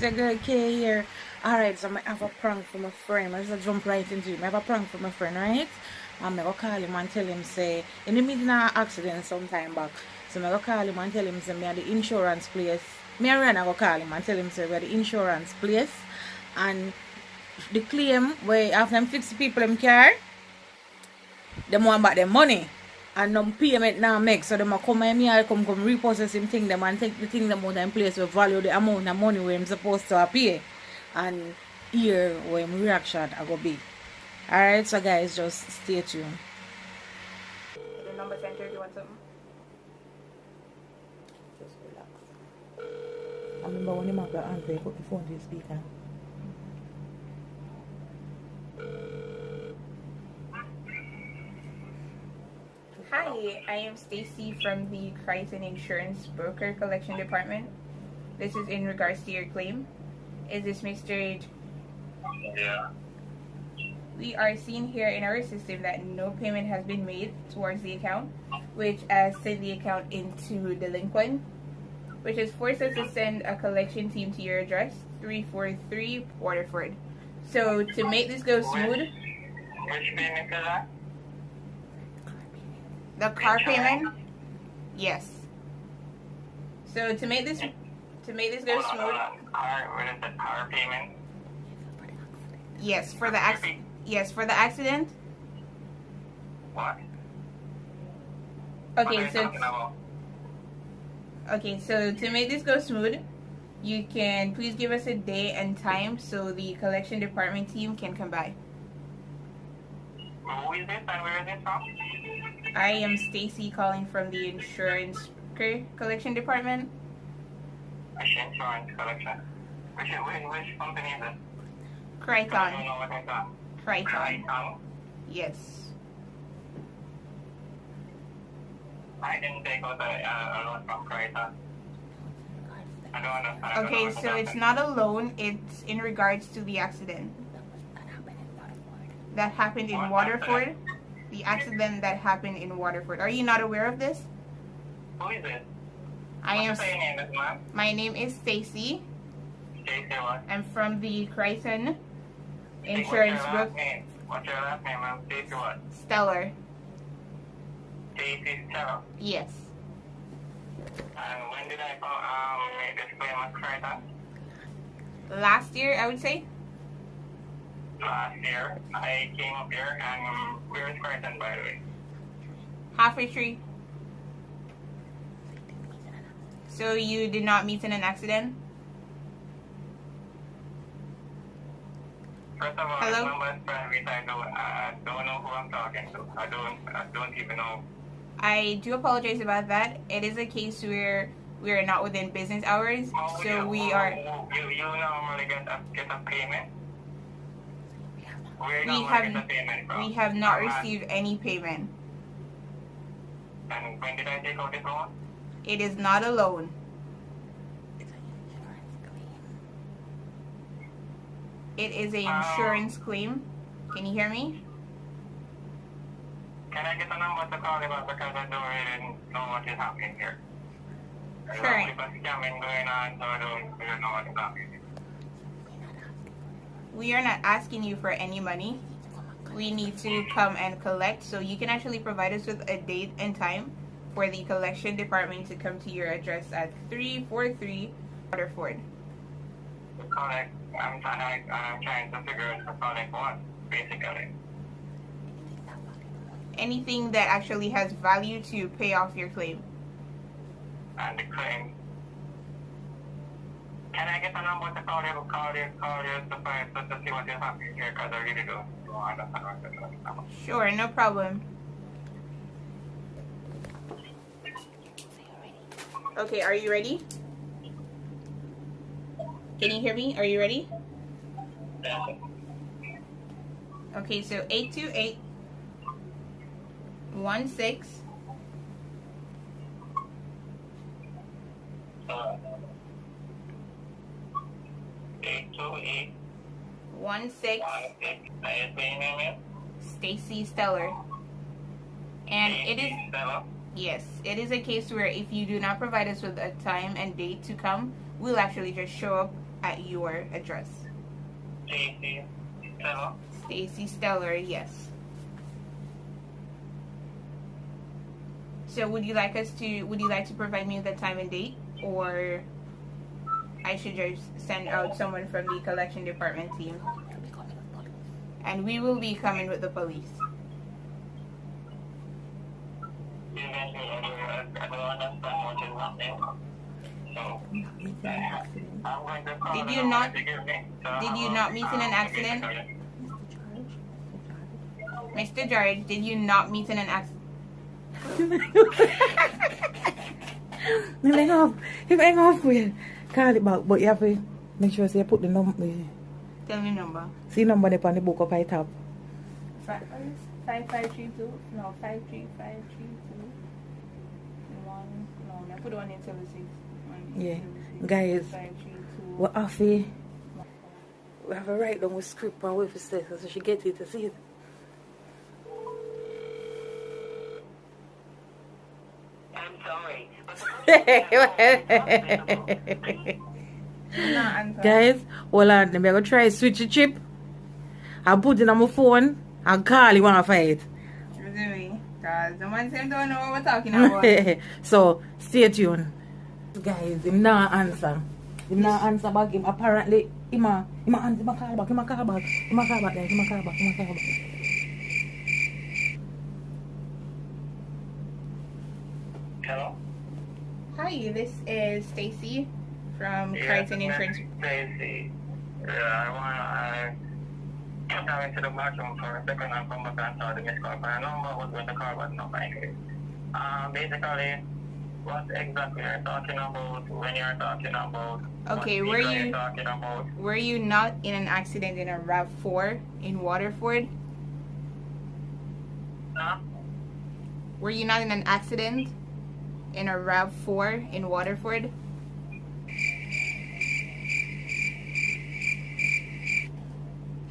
your girl K here. Alright, so I have a prank for my friend. I just jump right into it. I have a prank for my friend, right? And I go call him and tell him, say, in the middle of an accident sometime back. So I go call him and tell him, say, me at the insurance place. Me and Ryan I go call him and tell him, say, we at the insurance place. And the claim where after them fix the people in car, them want back their money. And no payment now make, so them a come and me I come repossess him thing them and take the thing them out in place with value the amount of money where I'm supposed to pay. And here where my reaction I go be. Alright, so guys, just stay tuned. The number center, do you want something? Just relax. I remember when you make the answer, you put the phone to the speaker. Hi, I am Stacy from the Crichton Insurance Broker Collection Department. This is in regards to your claim. Is this Mr. Yeah. We are seeing here in our system that no payment has been made towards the account, which has sent the account into delinquent, which has forced us to send a collection team to your address, 343 Waterford. So to make this go smooth, Which payment is that? the car payment, yes. So to make this go smooth, What is the car payment? yes, for the accident. Yes, for the accident. What? Okay, What are you so talking about? okay, so to make this go smooth, you can please give us a day and time so the collection department team can come by. Who is this and where is this from? I am Stacy calling from the insurance collection department. Which insurance collection? Which company is it? I don't Crichton. know what I got. Crichton. Crichton? Yes. I didn't take out a loan from Crichton. I don't understand. I don't know Okay, what so that it's happened. not a loan, it's in regards to the accident that happened in What Waterford. accident? The accident that happened in Waterford. Are you not aware of this? Who is it? I am. What's your name, is ma'am? My name is Stacy. Stacy what? I'm from the Crichton What's Insurance your Group. last name? What's your last name, ma'am? Stacy what? Stellar. Stacy Stella. Yes. And when did I make this claim at Crichton? Last year, I would say. Last year, I came up here and where is Crichton, by the way? Halfway tree. So you did not meet in an accident? First of all, Hello? this number is private. I don't know who I'm talking to. I don't even know. I do apologize about that. It is a case where we are not within business hours, so we are. You normally get a payment. Where you We normally have get a payment from? we have not From us. received any payment. And when did I take out this loan? It is not a loan. It is an insurance claim. Can you hear me? Can I get a number to call you back because I don't really know what is happening here. There's Sure. a scamming going on, so I don't really know what is happening. We are not asking you for any money. We need to come and collect, so you can actually provide us with a date and time for the collection department to come to your address at 343 Waterford. To collect, I'm trying to figure out to collect what, basically. Anything that actually has value to pay off your claim. And the claim. Can I get a number to call you to see what is happening here? Because I really don't understand what is happening. Sure, no problem. Okay, are you ready? Can you hear me? Are you ready? Okay, so 828 16 828 16 16. Stacy Stellar. And it is Stella. yes, it is a case where if you do not provide us with a time and date to come, we'll actually just show up at your address? Stacy. Hello? Stacy Stellar, yes. So would you like to provide me with the time and date, or I should just send out someone from the collection department team? And we will be coming with the police. I don't understand what is happening. So, I'm going to call Did the you number not- you give me. did you not meet in an accident? Mr. George, did you not meet in an accident? Hang off with call it back, but you have to make sure you put the number. Tell me number. See number there on the book up high top. 5532. No, 53532. One. No, I put one in 76. Yeah, guys, 532. we're off here. We have a write down with script and wait for say so she get it to see it. I'm sorry, but the Guys, hold on, let me go try switch the chip. I put it on my phone and call you when I fight. Because the man said don't know what we're talking about. So stay tuned. Guys, him not answer. Him not answer back him. Apparently him a call back. Him a call back there. Hello? Hi, this is Stacy from Crichton Insurance. Stacy. I went to the bathroom for a second and come back and saw the missed call. My number was going to call, but not finding it. Basically, what exactly you're talking about when you're talking about? Okay, were you not in an accident in a RAV4 in Waterford? Huh? Were you not in an accident in a RAV4 in Waterford?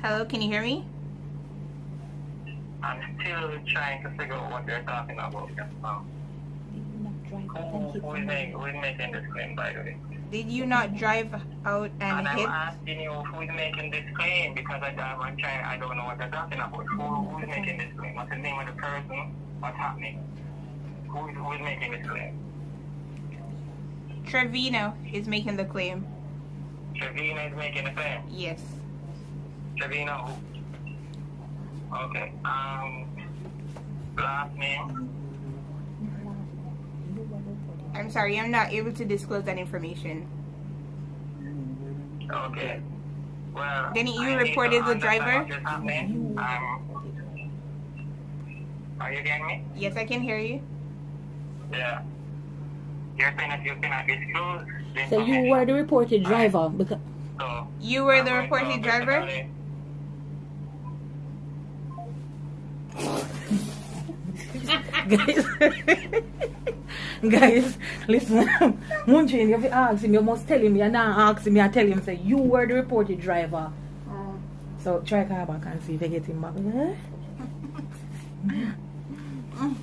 Hello, can you hear me? I'm still trying to figure out what you're talking about. Who's making this claim, by the way? Did you not drive out and I'm hit? asking you who's making this claim because I don't know what you're talking about. Who's making this claim? What's the name of the person? What's happening? Who's making this claim? Trevino is making the claim. Trevino is making the claim. Yes. Trevino who? Okay. Last name? I'm sorry, I'm not able to disclose that information. Okay. Well, Didn't you I need reported to the understand driver? what is happening. Are you getting me? Yes, I can hear you. Yeah. You're saying that you cannot disclose the So you information. were the reported driver because So, You were I'm the going to reported driver? basically- guys, listen. Munching, you have to ask him, you must tell him, you're not asking me, I tell him, say, you were the reported driver. So try call back and see if you get him back. I'm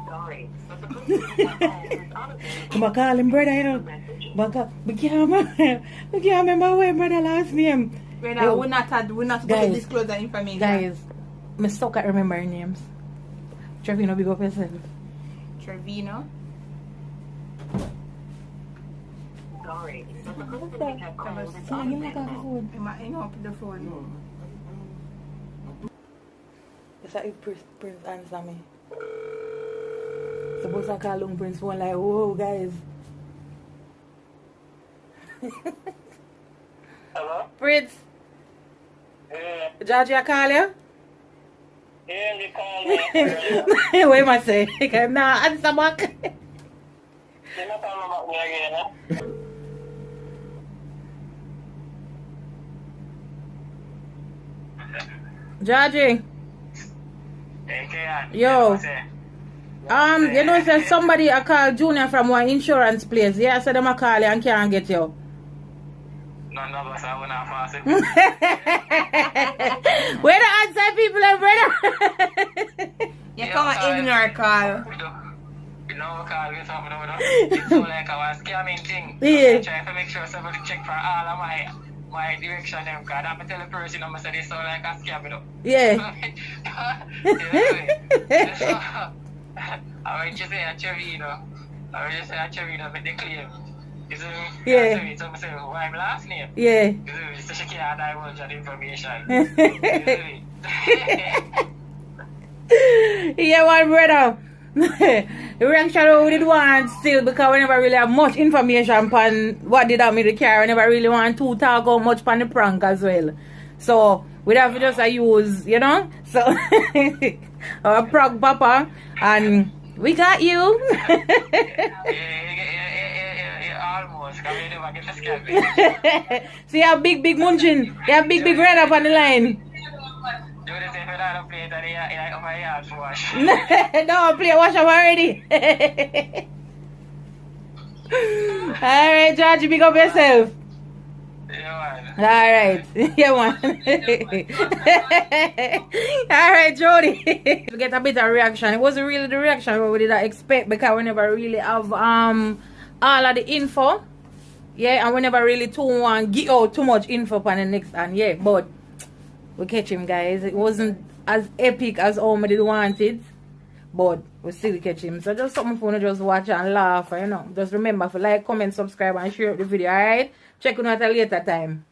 sorry, but the person is out I'm call him brother, you know. But we can't remember what brother last name. Brother, Yo, we're not going to guys, disclose that information. Guys, I stuck at remembering names. Trevino, big up yourself. Trevino. Sorry, but the person What's that? you have called is So out you of look at the phone. Am I hang up the phone? That's how if Prince answer me. Suppose I call him Prince phone like, whoa guys. Hello? Prince, Yeah, Georgie, I call you? yeah, you called me earlier. What am I saying? Nah, answer back. You're not talking about me again, huh? Georgie, AKI. Yo. What's it? you know, say somebody I call Junior from one insurance place. Yeah, I said them I call you and can't get you. None of us are not fast. Where the answer people, brother? You come and ignore call. You know, call me something over there. It's so like a scamming thing. Yeah. I try to make sure somebody check for all of my direction them, because I'm tell the person I'm say this so like a scam, you know. Yeah. So, I would just say a Chevino. I would just say a Chevino, but they claim. Yeah. So I say, why my last name? Yeah. So she can't divulge that information. Yeah, one brother. The reaction we did want still because we never really have much information on what did happen with the car. We never really want to talk out much on the prank as well. So we have to just use, you know. So our prank papa and we got you. Almost. Come here, never get the scam. See how big munching. You have big red up on the line. Do the same when I don't play it in my yard for wash. No, play wash up already. Alright, George, big up yourself. Yeah, man. Alright. Yeah, man. Alright, Jody. To get a bit of reaction. It wasn't really the reaction we did expect because we never really have all of the info. Yeah, and we never really want to give out too much info on the next and yeah, but we catch him, guys. It wasn't as epic as all we did want it, but we still catch him. So just something for you to just watch and laugh, you know. Just remember to like, comment, subscribe, and share the video, alright? Check on at a later time.